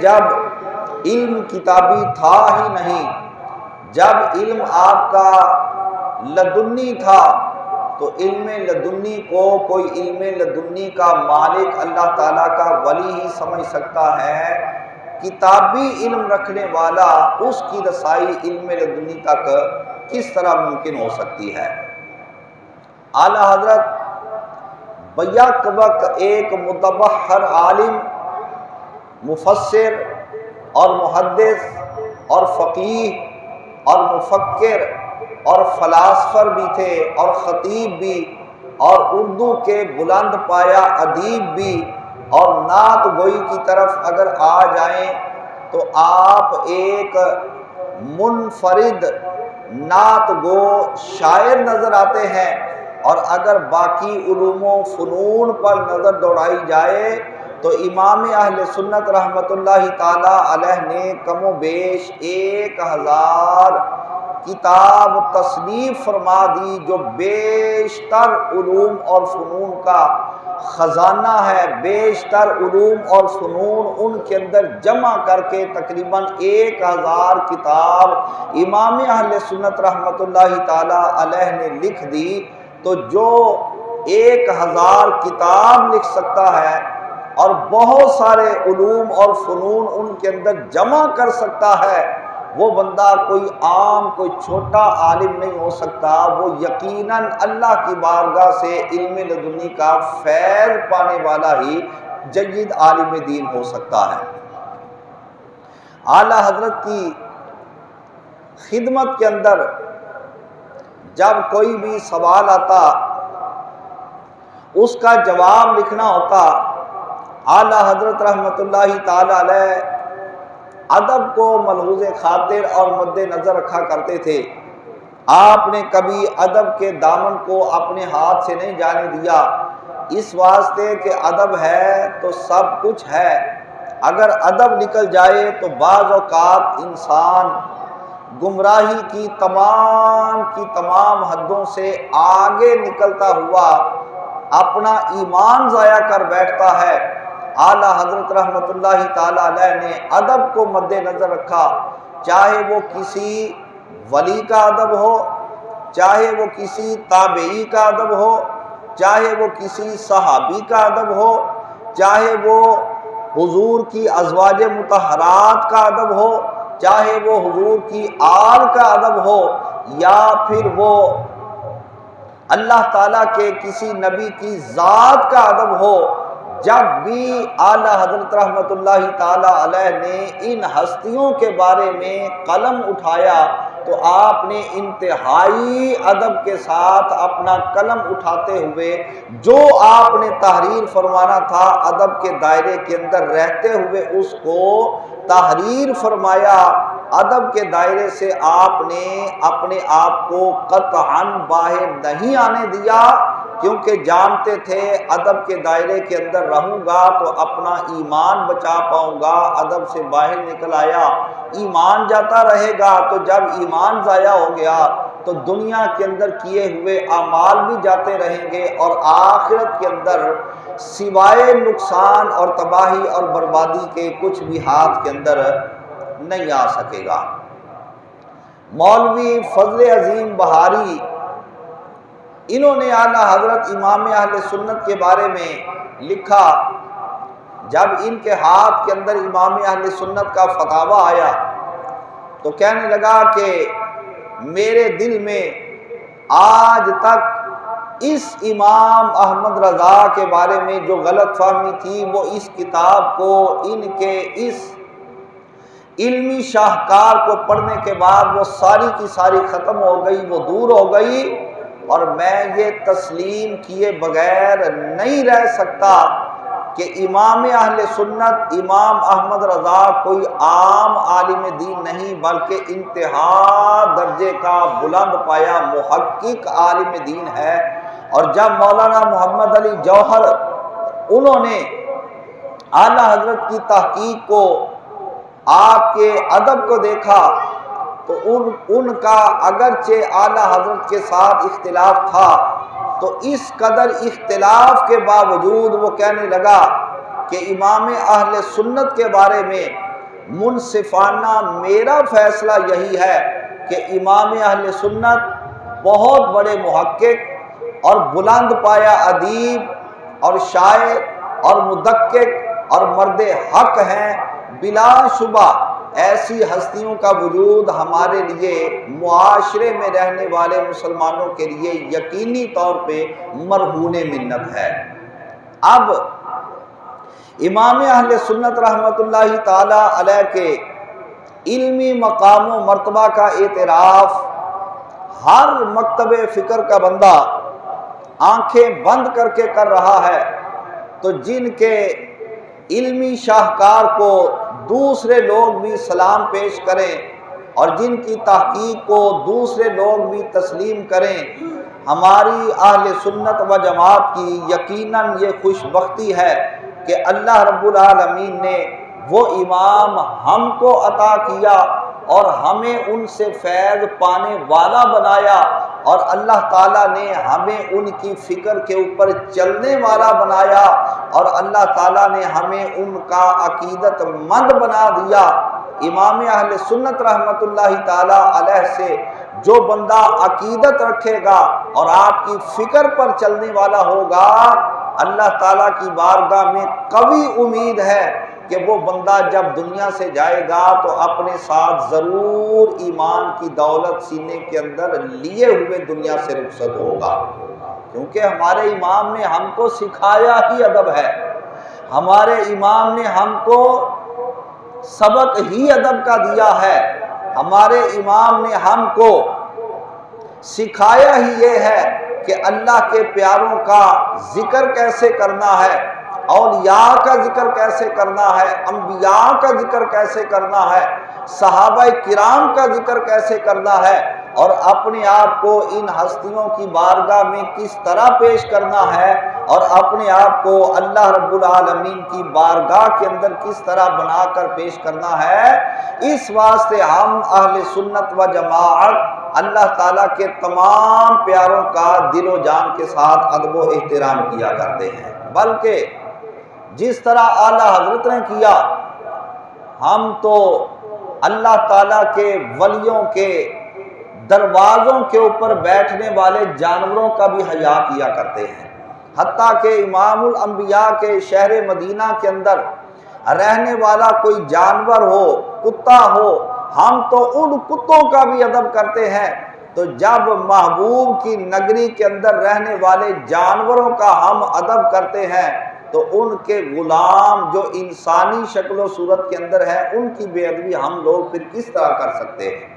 جب علم کتابی تھا ہی نہیں، جب علم آپ کا لدنی تھا، تو علم لدنی کو کوئی علم لدنی کا مالک اللہ تعالیٰ کا ولی ہی سمجھ سکتا ہے۔ کتابی علم رکھنے والا اس کی رسائی علم لدنی تک کس طرح ممکن ہو سکتی ہے؟ اعلیٰ حضرت بیک وقت ایک متبحر عالم، مفسر اور محدث اور فقیہ اور مفکر اور فلاسفر بھی تھے اور خطیب بھی اور اردو کے بلند پایا ادیب بھی، اور نعت گوئی کی طرف اگر آ جائیں تو آپ ایک منفرد نعت گو شاعر نظر آتے ہیں، اور اگر باقی علوم و فنون پر نظر دوڑائی جائے تو امام اہل سنت رحمۃ اللہ تعالی علیہ نے کم و بیش 1000 کتاب تصنیف فرما دی، جو بیشتر علوم اور فنون کا خزانہ ہے، بیشتر علوم اور فنون ان کے اندر جمع کر کے تقریباً 1000 کتاب امام اہل سنت رحمۃ اللہ تعالی علیہ نے لکھ دی۔ تو جو 1000 کتاب لکھ سکتا ہے اور بہت سارے علوم اور فنون ان کے اندر جمع کر سکتا ہے، وہ بندہ کوئی عام کوئی چھوٹا عالم نہیں ہو سکتا، وہ یقیناً اللہ کی بارگاہ سے علم لدنی کا فیض پانے والا ہی جید عالم دین ہو سکتا ہے۔ اعلیٰ حضرت کی خدمت کے اندر جب کوئی بھی سوال آتا، اس کا جواب لکھنا ہوتا، اعلیٰ حضرت رحمۃ اللہ تعالی علیہ ادب کو ملحوظ خاطر اور مد نظر رکھا کرتے تھے۔ آپ نے کبھی ادب کے دامن کو اپنے ہاتھ سے نہیں جانے دیا، اس واسطے کہ ادب ہے تو سب کچھ ہے، اگر ادب نکل جائے تو بعض اوقات انسان گمراہی کی تمام حدوں سے آگے نکلتا ہوا اپنا ایمان ضائع کر بیٹھتا ہے۔ اعلیٰ حضرت رحمۃ اللہ تعالی علیہ نے ادب کو مد نظر رکھا، چاہے وہ کسی ولی کا ادب ہو، چاہے وہ کسی تابعی کا ادب ہو، چاہے وہ کسی صحابی کا ادب ہو، چاہے وہ حضور کی ازواج مطہرات کا ادب ہو، چاہے وہ حضور کی آل کا ادب ہو، یا پھر وہ اللہ تعالیٰ کے کسی نبی کی ذات کا ادب ہو۔ جب بھی اعلیٰ حضرت رحمۃ اللہ تعالی علیہ نے ان ہستیوں کے بارے میں قلم اٹھایا تو آپ نے انتہائی ادب کے ساتھ اپنا قلم اٹھاتے ہوئے جو آپ نے تحریر فرمانا تھا ادب کے دائرے کے اندر رہتے ہوئے اس کو تحریر فرمایا۔ ادب کے دائرے سے آپ نے اپنے آپ کو قطعاً باہر نہیں آنے دیا، کیونکہ جانتے تھے ادب کے دائرے کے اندر رہوں گا تو اپنا ایمان بچا پاؤں گا۔ ادب سے باہر نکل آیا، ایمان جاتا رہے گا، تو جب ایمان ضائع ہو گیا تو دنیا کے اندر کیے ہوئے اعمال بھی جاتے رہیں گے، اور آخرت کے اندر سوائے نقصان اور تباہی اور بربادی کے کچھ بھی ہاتھ کے اندر نہیں آ سکے گا۔ مولوی فضل عظیم بہاری، انہوں نے اعلیٰ حضرت امام اہل سنت کے بارے میں لکھا، جب ان کے ہاتھ کے اندر امام اہل سنت کا فتاویٰ آیا تو کہنے لگا کہ میرے دل میں آج تک اس امام احمد رضا کے بارے میں جو غلط فہمی تھی وہ اس کتاب کو ان کے اس علمی شاہکار کو پڑھنے کے بعد وہ ساری کی ساری ختم ہو گئی، وہ دور ہو گئی، اور میں یہ تسلیم کیے بغیر نہیں رہ سکتا کہ امام اہل سنت امام احمد رضا کوئی عام عالم دین نہیں بلکہ انتہا درجے کا بلند پایا محقق عالم دین ہے۔ اور جب مولانا محمد علی جوہر انہوں نے اعلیٰ حضرت کی تحقیق کو، آپ کے ادب کو دیکھا تو ان کا اگرچہ اعلیٰ حضرت کے ساتھ اختلاف تھا تو اس قدر اختلاف کے باوجود وہ کہنے لگا کہ امام اہل سنت کے بارے میں منصفانہ میرا فیصلہ یہی ہے کہ امام اہل سنت بہت بڑے محقق اور بلند پایا ادیب اور شاعر اور مدقق اور مرد حق ہیں۔ بلا شبہ ایسی ہستیوں کا وجود ہمارے لیے معاشرے میں رہنے والے مسلمانوں کے لیے یقینی طور پہ مرہون منت ہے۔ اب امام اہل سنت رحمۃ اللہ تعالی علیہ کے علمی مقام و مرتبہ کا اعتراف ہر مکتب فکر کا بندہ آنکھیں بند کر کے کر رہا ہے، تو جن کے علمی شاہکار کو دوسرے لوگ بھی سلام پیش کریں اور جن کی تحقیق کو دوسرے لوگ بھی تسلیم کریں، ہماری اہل سنت و جماعت کی یقیناً یہ خوش بختی ہے کہ اللہ رب العالمین نے وہ امام ہم کو عطا کیا اور ہمیں ان سے فیض پانے والا بنایا، اور اللہ تعالیٰ نے ہمیں ان کی فکر کے اوپر چلنے والا بنایا، اور اللہ تعالیٰ نے ہمیں ان کا عقیدت مند بنا دیا۔ امام اہل سنت رحمۃ اللہ تعالیٰ علیہ سے جو بندہ عقیدت رکھے گا اور آپ کی فکر پر چلنے والا ہوگا، اللہ تعالیٰ کی بارگاہ میں قوی امید ہے کہ وہ بندہ جب دنیا سے جائے گا تو اپنے ساتھ ضرور ایمان کی دولت سینے کے اندر لیے ہوئے دنیا سے رخصت ہوگا، کیونکہ ہمارے امام نے ہم کو سکھایا ہی ادب ہے، ہمارے امام نے ہم کو سبق ہی ادب کا دیا ہے، ہمارے امام نے ہم کو سکھایا ہی یہ ہے کہ اللہ کے پیاروں کا ذکر کیسے کرنا ہے، اولیاء کا ذکر کیسے کرنا ہے، انبیاء کا ذکر کیسے کرنا ہے، صحابہ کرام کا ذکر کیسے کرنا ہے، اور اپنے آپ کو ان ہستیوں کی بارگاہ میں کس طرح پیش کرنا ہے، اور اپنے آپ کو اللہ رب العالمین کی بارگاہ کے اندر کس طرح بنا کر پیش کرنا ہے۔ اس واسطے ہم اہل سنت و جماعت اللہ تعالیٰ کے تمام پیاروں کا دل و جان کے ساتھ ادب و احترام کیا کرتے ہیں، بلکہ جس طرح اعلیٰ حضرت نے کیا، ہم تو اللہ تعالیٰ کے ولیوں کے دروازوں کے اوپر بیٹھنے والے جانوروں کا بھی حیا کیا کرتے ہیں، حتیٰ کہ امام الانبیاء کے شہر مدینہ کے اندر رہنے والا کوئی جانور ہو، کتا ہو، ہم تو ان کتوں کا بھی ادب کرتے ہیں، تو جب محبوب کی نگری کے اندر رہنے والے جانوروں کا ہم ادب کرتے ہیں تو ان کے غلام جو انسانی شکل و صورت کے اندر ہے ان کی بے ادبی ہم لوگ پھر کس طرح کر سکتے ہیں۔